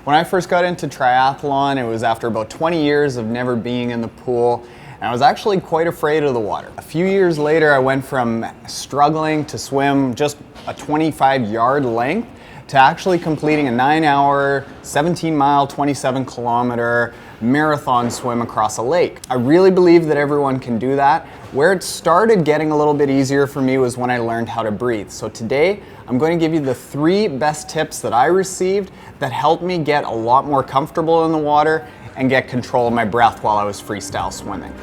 When I first got into triathlon, it was after about 20 years of never being in the pool, and I was actually quite afraid of the water. A few years later, I went from struggling to swim just a 25-yard length to actually completing a 9-hour, 17-mile, 27-kilometer marathon swim across a lake. I really believe that everyone can do that. Where it started getting a little bit easier for me was when I learned how to breathe. So today, I'm going to give you the 3 best tips that I received that helped me get a lot more comfortable in the water and get control of my breath while I was freestyle swimming.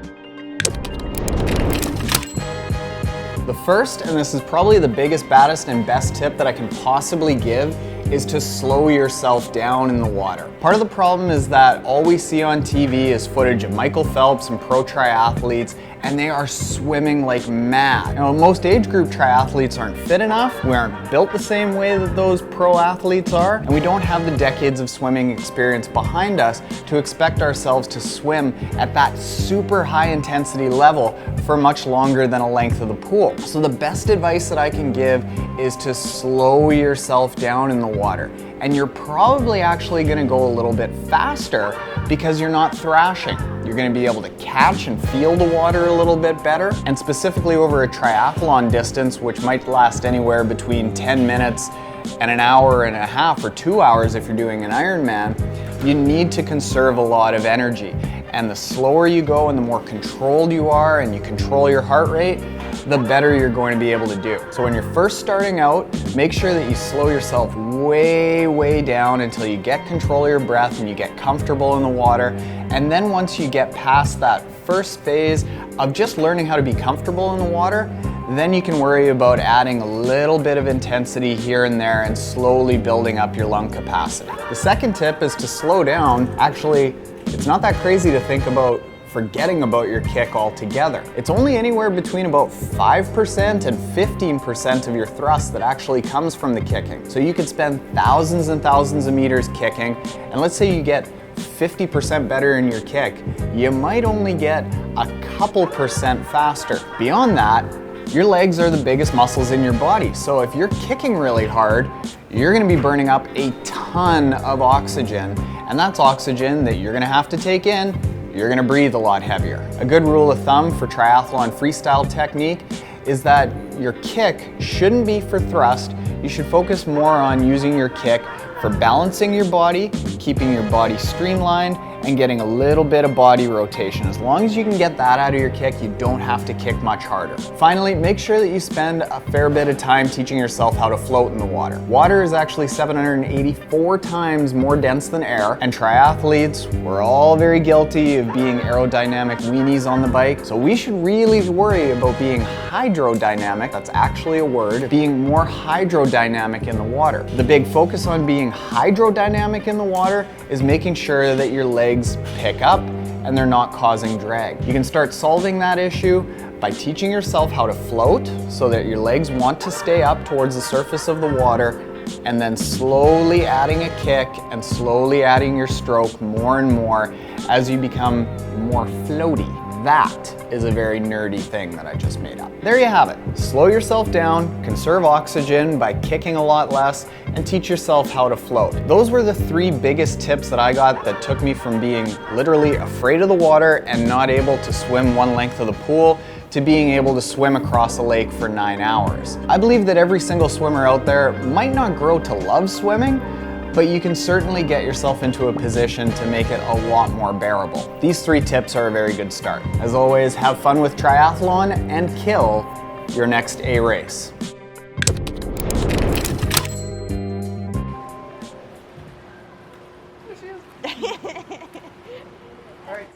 The first, and this is probably the biggest, baddest, and best tip that I can possibly give, is to slow yourself down in the water. Part of the problem is that all we see on TV is footage of Michael Phelps and pro triathletes, and they are swimming like mad. Now, most age group triathletes aren't fit enough, we aren't built the same way that those pro athletes are, and we don't have the decades of swimming experience behind us to expect ourselves to swim at that super high intensity level for much longer than a length of the pool. So the best advice that I can give is to slow yourself down in the water. And you're probably actually gonna go a little bit faster because you're not thrashing. You're gonna be able to catch and feel the water a little bit better. And specifically over a triathlon distance, which might last anywhere between 10 minutes and an hour and a half or 2 hours if you're doing an Ironman, you need to conserve a lot of energy. And the slower you go and the more controlled you are and you control your heart rate, the better you're going to be able to do. So when you're first starting out, make sure that you slow yourself way down until you get control of your breath and you get comfortable in the water. And then once you get past that first phase of just learning how to be comfortable in the water, then you can worry about adding a little bit of intensity here and there and slowly building up your lung capacity. The second tip is to slow down. Actually, it's not that crazy to think about forgetting about your kick altogether. It's only anywhere between about 5% and 15% of your thrust that actually comes from the kicking. So you could spend thousands and thousands of meters kicking, and let's say you get 50% better in your kick, you might only get a couple percent faster. Beyond that, your legs are the biggest muscles in your body. So if you're kicking really hard, you're gonna be burning up a ton of oxygen, and that's oxygen that you're gonna have to take in. You're gonna breathe a lot heavier. A good rule of thumb for triathlon freestyle technique is that your kick shouldn't be for thrust. You should focus more on using your kick for balancing your body, keeping your body streamlined, and getting a little bit of body rotation. As long as you can get that out of your kick, you don't have to kick much harder. Finally, make sure that you spend a fair bit of time teaching yourself how to float in the water. Water is actually 784 times more dense than air, and triathletes, we're all very guilty of being aerodynamic weenies on the bike, so we should really worry about being hydrodynamic, that's actually a word, being more hydrodynamic in the water. The big focus on being hydrodynamic in the water is making sure that your legs pick up and they're not causing drag. You can start solving that issue by teaching yourself how to float so that your legs want to stay up towards the surface of the water, and then slowly adding a kick and slowly adding your stroke more and more as you become more floaty. That is a very nerdy thing that I just made up. There you have it. Slow yourself down, conserve oxygen by kicking a lot less, and teach yourself how to float. Those were the 3 biggest tips that I got that took me from being literally afraid of the water and not able to swim one length of the pool to being able to swim across a lake for 9 hours. I believe that every single swimmer out there might not grow to love swimming, but you can certainly get yourself into a position to make it a lot more bearable. These 3 tips are a very good start. As always, have fun with triathlon and kill your next A race. All right.